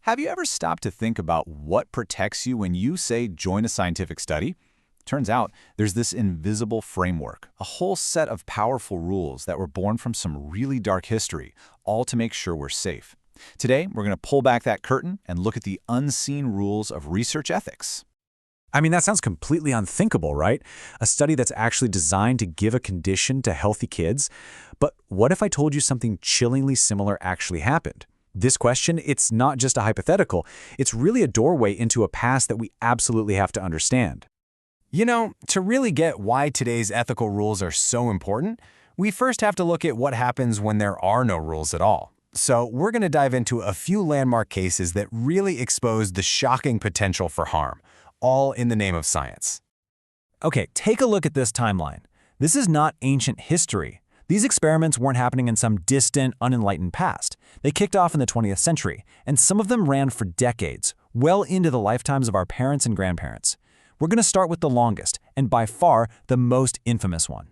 Have you ever stopped to think about what protects you when you say join a scientific study? Turns out there's this invisible framework, a whole set of powerful rules that were born from some really dark history, all to make sure we're safe. Today, we're going to pull back that curtain and look at the unseen rules of research ethics. I mean, that sounds completely unthinkable, right? A study that's actually designed to give a condition to healthy kids. But what if I told you something chillingly similar actually happened? This question, it's not just a hypothetical. It's really a doorway into a past that we absolutely have to understand. You know, to really get why today's ethical rules are so important, we first have to look at what happens when there are no rules at all. So we're going to dive into a few landmark cases that really expose the shocking potential for harm, all in the name of science. Okay, take a look at this timeline. This is not ancient history. These experiments weren't happening in some distant, unenlightened past. They kicked off in the 20th century, and some of them ran for decades, well into the lifetimes of our parents and grandparents. We're going to start with the longest, and by far the most infamous one.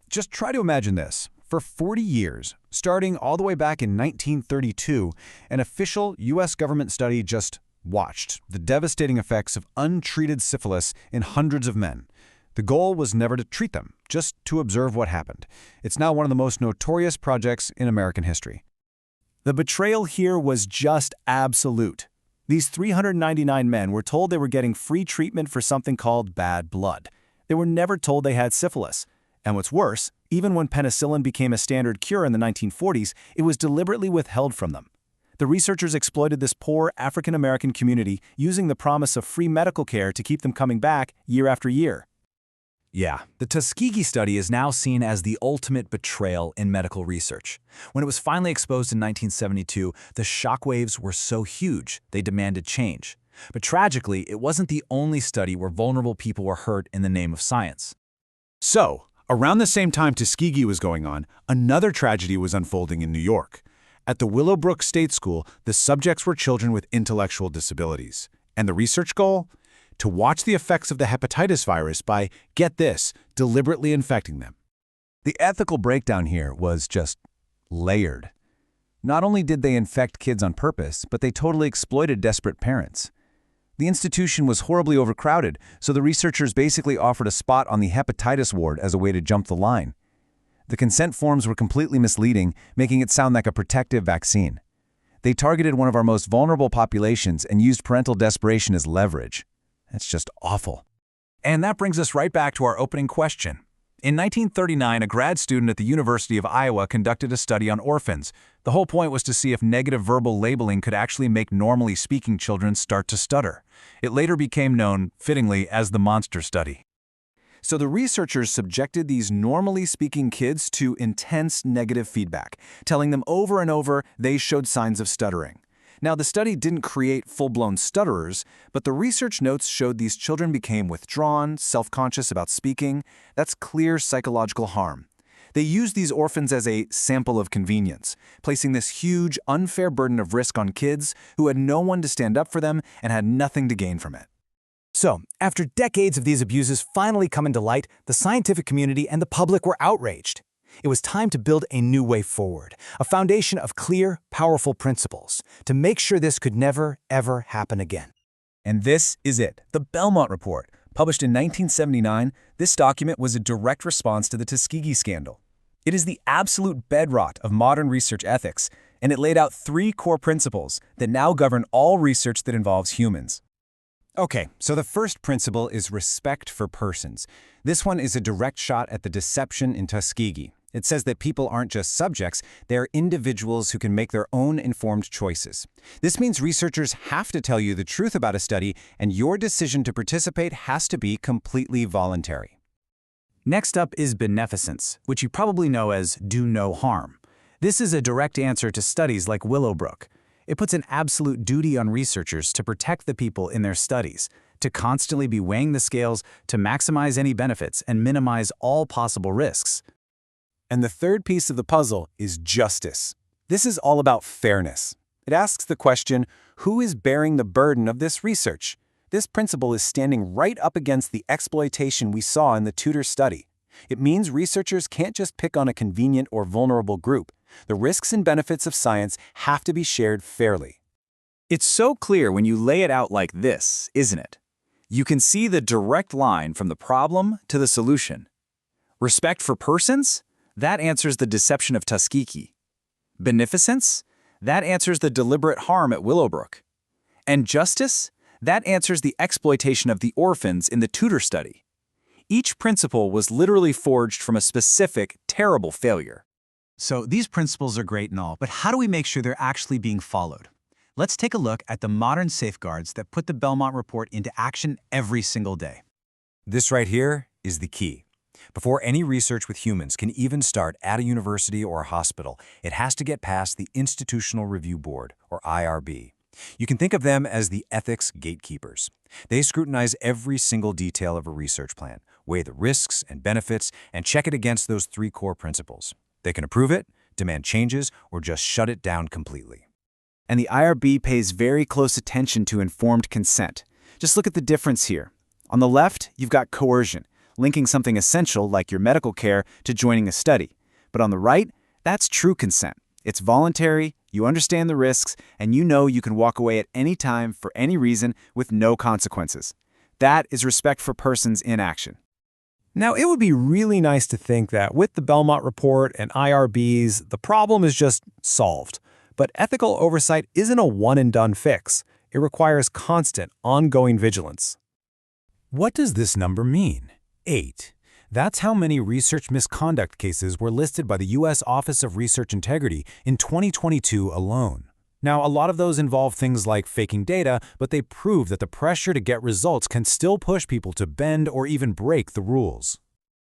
Just try to imagine this. For 40 years, starting all the way back in 1932, an official U.S. government study just watched the devastating effects of untreated syphilis in hundreds of men. The goal was never to treat them, just to observe what happened. It's now one of the most notorious projects in American history. The betrayal here was just absolute. These 399 men were told they were getting free treatment for something called bad blood. They were never told they had syphilis. And what's worse, even when penicillin became a standard cure in the 1940s, it was deliberately withheld from them. The researchers exploited this poor African-American community using the promise of free medical care to keep them coming back year after year. Yeah, the Tuskegee study is now seen as the ultimate betrayal in medical research. When it was finally exposed in 1972, the shockwaves were so huge, they demanded change. But tragically, it wasn't the only study where vulnerable people were hurt in the name of science. So, around the same time Tuskegee was going on, another tragedy was unfolding in New York. At the Willowbrook State School, the subjects were children with intellectual disabilities. And the research goal? To watch the effects of the hepatitis virus by, get this, deliberately infecting them. The ethical breakdown here was just layered. Not only did they infect kids on purpose, but they totally exploited desperate parents. The institution was horribly overcrowded, so the researchers basically offered a spot on the hepatitis ward as a way to jump the line. The consent forms were completely misleading, making it sound like a protective vaccine. They targeted one of our most vulnerable populations and used parental desperation as leverage. That's just awful. And that brings us right back to our opening question. In 1939, a grad student at the University of Iowa conducted a study on orphans. The whole point was to see if negative verbal labeling could actually make normally speaking children start to stutter. It later became known, fittingly, as the Monster Study. So the researchers subjected these normally speaking kids to intense negative feedback, telling them over and over they showed signs of stuttering. Now, the study didn't create full-blown stutterers, but the research notes showed these children became withdrawn, self-conscious about speaking. That's clear psychological harm. They used these orphans as a sample of convenience, placing this huge, unfair burden of risk on kids who had no one to stand up for them and had nothing to gain from it. So, after decades of these abuses finally coming to light, the scientific community and the public were outraged. It was time to build a new way forward, a foundation of clear, powerful principles, to make sure this could never, ever happen again. And this is it, the Belmont Report. Published in 1979, this document was a direct response to the Tuskegee scandal. It is the absolute bedrock of modern research ethics, and it laid out 3 core principles that now govern all research that involves humans. Okay, so the first principle is respect for persons. This one is a direct shot at the deception in Tuskegee. It says that people aren't just subjects, they're individuals who can make their own informed choices. This means researchers have to tell you the truth about a study, and your decision to participate has to be completely voluntary. Next up is beneficence, which you probably know as do no harm. This is a direct answer to studies like Willowbrook. It puts an absolute duty on researchers to protect the people in their studies, to constantly be weighing the scales, to maximize any benefits and minimize all possible risks. And the third piece of the puzzle is justice. This is all about fairness. It asks the question, who is bearing the burden of this research? This principle is standing right up against the exploitation we saw in the Tudor study. It means researchers can't just pick on a convenient or vulnerable group. The risks and benefits of science have to be shared fairly. It's so clear when you lay it out like this, isn't it? You can see the direct line from the problem to the solution. Respect for persons? That answers the deception of Tuskegee. Beneficence? That answers the deliberate harm at Willowbrook. And justice? That answers the exploitation of the orphans in the Tudor study. Each principle was literally forged from a specific, terrible failure. So these principles are great and all, but how do we make sure they're actually being followed? Let's take a look at the modern safeguards that put the Belmont Report into action every single day. This right here is the key. Before any research with humans can even start at a university or a hospital, it has to get past the Institutional Review Board, or IRB. You can think of them as the ethics gatekeepers. They scrutinize every single detail of a research plan, weigh the risks and benefits, and check it against those three core principles. They can approve it, demand changes, or just shut it down completely. And the IRB pays very close attention to informed consent. Just look at the difference here. On the left, you've got coercion, linking something essential like your medical care to joining a study. But on the right, that's true consent. It's voluntary, you understand the risks, and you know you can walk away at any time for any reason with no consequences. That is respect for persons in action. Now, it would be really nice to think that with the Belmont Report and IRBs, the problem is just solved. But ethical oversight isn't a one-and-done fix. It requires constant, ongoing vigilance. What does this number mean? 8. That's how many research misconduct cases were listed by the U.S. Office of Research Integrity in 2022 alone. Now, a lot of those involve things like faking data, but they prove that the pressure to get results can still push people to bend or even break the rules.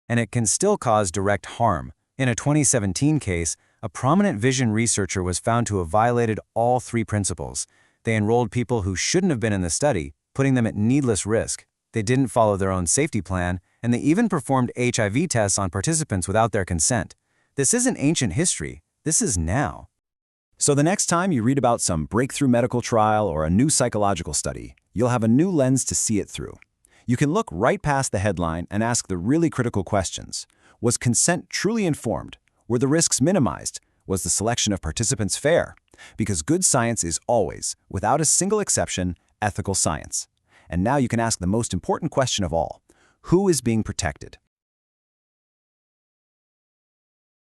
And it can still cause direct harm. In a 2017 case, a prominent vision researcher was found to have violated all three principles. They enrolled people who shouldn't have been in the study, putting them at needless risk. They didn't follow their own safety plan, and they even performed HIV tests on participants without their consent. This isn't ancient history. This is now. So the next time you read about some breakthrough medical trial or a new psychological study, you'll have a new lens to see it through. You can look right past the headline and ask the really critical questions. Was consent truly informed? Were the risks minimized? Was the selection of participants fair? Because good science is always, without a single exception, ethical science. And now you can ask the most important question of all. Who is being protected?